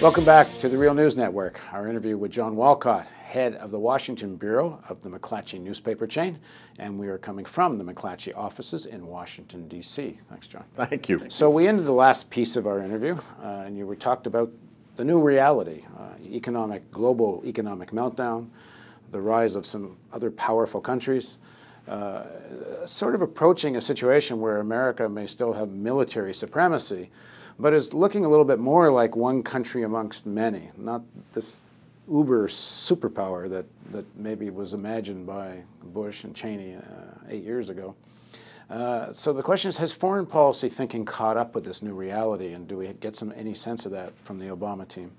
Welcome back to the Real News Network. Our interview with John Walcott, head of the Washington Bureau of the McClatchy newspaper chain, and we are coming from the McClatchy offices in Washington, D.C. Thanks, John. Thank you. So we ended the last piece of our interview, and you were talked about the new reality, global economic meltdown, the rise of some other powerful countries, sort of approaching a situation where America may still have military supremacy, but is looking a little bit more like one country amongst many, not this uber superpower that maybe was imagined by Bush and Cheney 8 years ago. So the question is, has foreign policy thinking caught up with this new reality, and do we get any sense of that from the Obama team?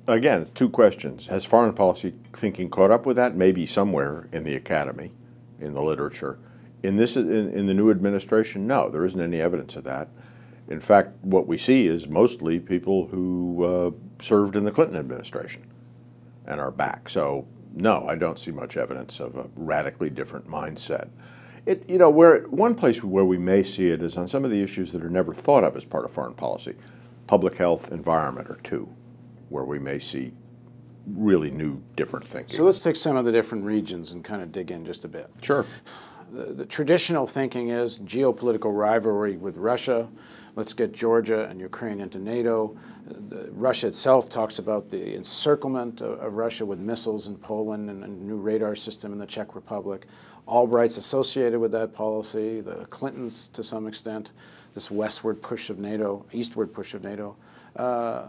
Again, two questions. Has foreign policy thinking caught up with that? Maybe somewhere in the academy, in the literature. In the new administration, no, there isn't any evidence of that. In fact, what we see is mostly people who served in the Clinton administration and are back. So no, I don't see much evidence of a radically different mindset. One place where we may see it is on some of the issues that are never thought of as part of foreign policy. Public health, environment are two, where we may see really new, different thinking. So let's take some of the different regions and kind of dig in just a bit. Sure. The traditional thinking is geopolitical rivalry with Russia. Let's get Georgia and Ukraine into NATO. Russia itself talks about the encirclement of Russia with missiles in Poland and a new radar system in the Czech Republic. Albright's associated with that policy, the Clintons to some extent, this westward push of NATO, eastward push of NATO. Are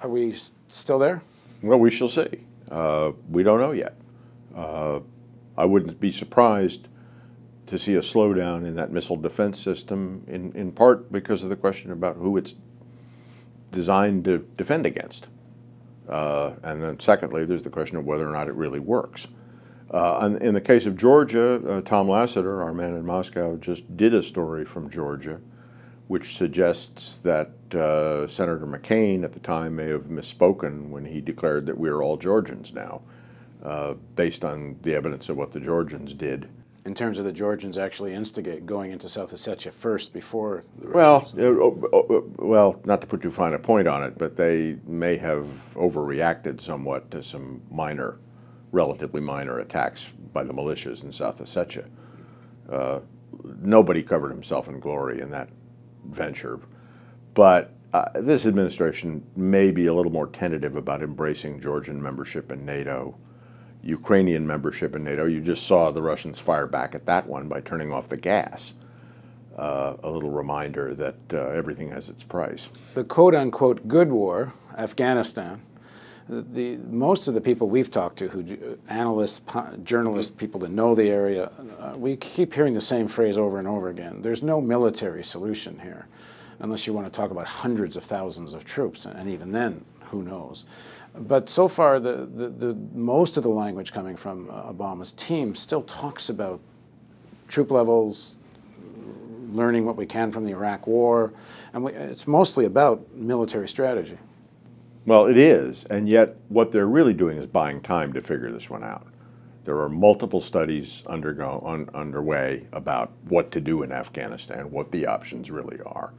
we still there? Well, we shall see. We don't know yet. I wouldn't be surprised to see a slowdown in that missile defense system, in part because of the question about who it's designed to defend against. And then secondly, there's the question of whether or not it really works. In the case of Georgia, Tom Lasseter, our man in Moscow, just did a story from Georgia which suggests that Senator McCain at the time may have misspoken when he declared that we're all Georgians now, based on the evidence of what the Georgians did. In terms of the Georgians actually instigate going into South Ossetia first before the Russians? Well, not to put too fine a point on it, but they may have overreacted somewhat to some relatively minor attacks by the militias in South Ossetia. Nobody covered himself in glory in that venture, but this administration may be a little more tentative about embracing Georgian membership in NATO. Ukrainian membership in NATO, you just saw the Russians fire back at that one by turning off the gas. A little reminder that everything has its price. The quote-unquote good war, Afghanistan, most of the people we've talked to, analysts, journalists, people that know the area, we keep hearing the same phrase over and over again. There's no military solution here, unless you want to talk about hundreds of thousands of troops, and even then, who knows. But so far, most of the language coming from Obama's team still talks about troop levels, learning what we can from the Iraq War, and it's mostly about military strategy. Well, it is, and yet what they're really doing is buying time to figure this one out. There are multiple studies underway about what to do in Afghanistan, what the options really are.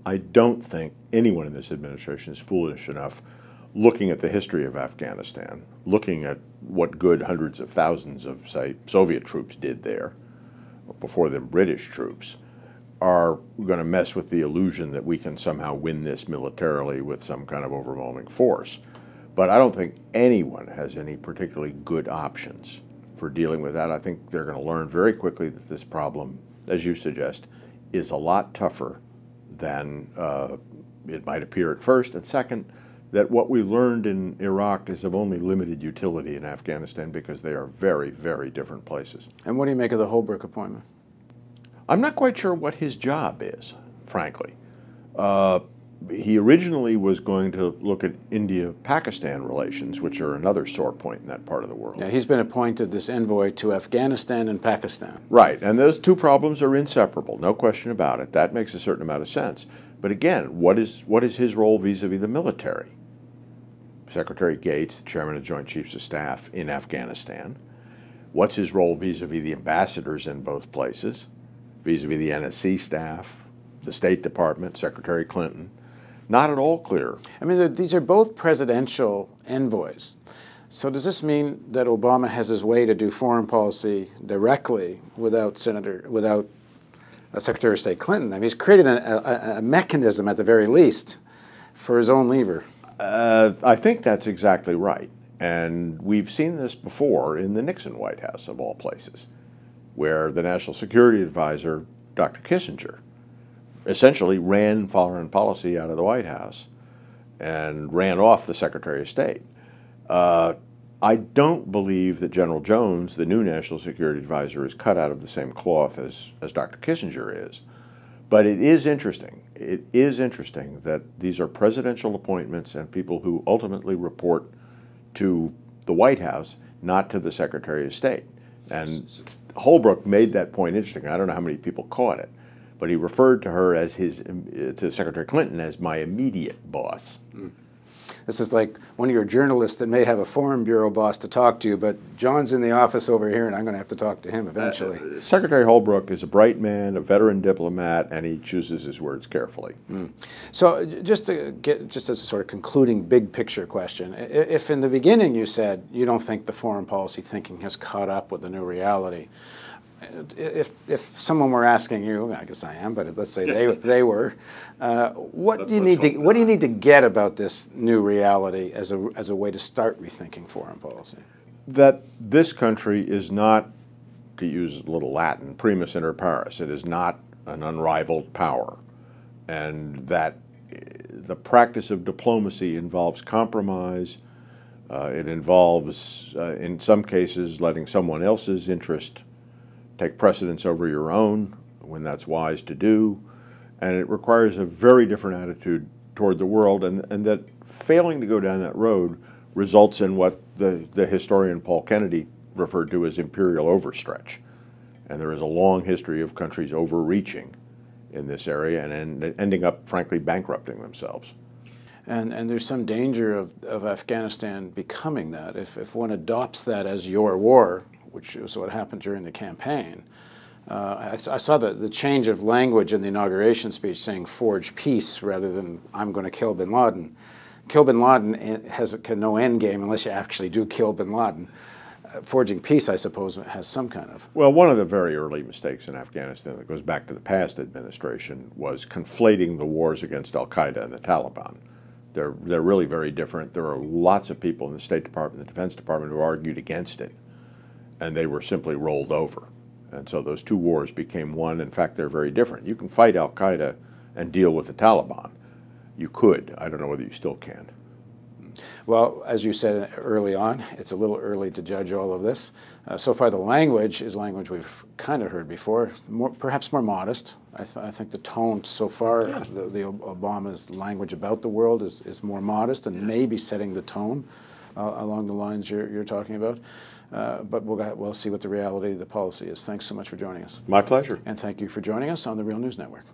I don't think anyone in this administration is foolish enough, looking at the history of Afghanistan, looking at what good hundreds of thousands of, say, Soviet troops did there, before them British troops, are going to mess with the illusion that we can somehow win this militarily with some kind of overwhelming force. But I don't think anyone has any particularly good options for dealing with that. I think they're going to learn very quickly that this problem, as you suggest, is a lot tougher than it might appear at first, and second, that what we learned in Iraq is of only limited utility in Afghanistan because they are very, very different places. And what do you make of the Holbrooke appointment? I'm not quite sure what his job is, frankly. He originally was going to look at India-Pakistan relations, which are another sore point in that part of the world. Yeah, he's been appointed this envoy to Afghanistan and Pakistan. Right, and those two problems are inseparable, no question about it. That makes a certain amount of sense. But again, what is his role vis-a-vis the military? Secretary Gates, the chairman of Joint Chiefs of Staff in Afghanistan. What's his role vis-a-vis the ambassadors in both places, vis-a-vis the NSC staff, the State Department, Secretary Clinton? not at all clear. I mean, these are both presidential envoys. So does this mean that Obama has his way to do foreign policy directly without Secretary of State Clinton? I mean, he's created a mechanism at the very least for his own lever. I think that's exactly right. And we've seen this before in the Nixon White House, of all places, where the National Security Advisor, Dr. Kissinger, essentially ran foreign policy out of the White House and ran off the Secretary of State. I don't believe that General Jones, the new National Security Advisor, is cut out of the same cloth as Dr. Kissinger is. But it is interesting. It is interesting that these are presidential appointments and people who ultimately report to the White House, not to the Secretary of State. And Holbrooke made that point interesting. I don't know how many people caught it, but he referred to her as to Secretary Clinton as my immediate boss. Mm. This is like one of your journalists that may have a Foreign Bureau boss to talk to you, but John's in the office over here, and I'm going to have to talk to him eventually. Secretary Holbrooke is a bright man, a veteran diplomat, and he chooses his words carefully. Mm. So just as a sort of concluding big picture question, if in the beginning you said you don't think the foreign policy thinking has caught up with the new reality, if someone were asking you, I guess I am, but let's say they were, what do you need to get about this new reality as a way to start rethinking foreign policy? That this country is not, to use a little Latin, primus inter pares. It is not an unrivaled power, and that the practice of diplomacy involves compromise. It involves, in some cases, letting someone else's interest take precedence over your own when that's wise to do, and it requires a very different attitude toward the world, and that failing to go down that road results in what the historian Paul Kennedy referred to as imperial overstretch. And there is a long history of countries overreaching in this area and ending up, frankly, bankrupting themselves. And there's some danger of Afghanistan becoming that. If one adopts that as your war, which is what happened during the campaign. I saw the change of language in the inauguration speech saying forge peace rather than I'm going to kill bin Laden. Kill bin Laden has no end game unless you actually do kill bin Laden. Forging peace, I suppose, has some kind of... Well, one of the very early mistakes in Afghanistan that goes back to the past administration was conflating the wars against al-Qaeda and the Taliban. They're really very different. There are lots of people in the State Department, the Defense Department, who argued against it, and they were simply rolled over. And so those two wars became one. In fact, they're very different. You can fight al-Qaeda and deal with the Taliban. You could. I don't know whether you still can. Well, as you said early on, it's a little early to judge all of this. So far, the language is language we've kind of heard before, perhaps more modest. I think the tone so far, the Obama's language about the world is more modest and maybe setting the tone along the lines you're talking about. But we'll see what the reality of the policy is. Thanks so much for joining us. My pleasure. And thank you for joining us on the Real News Network.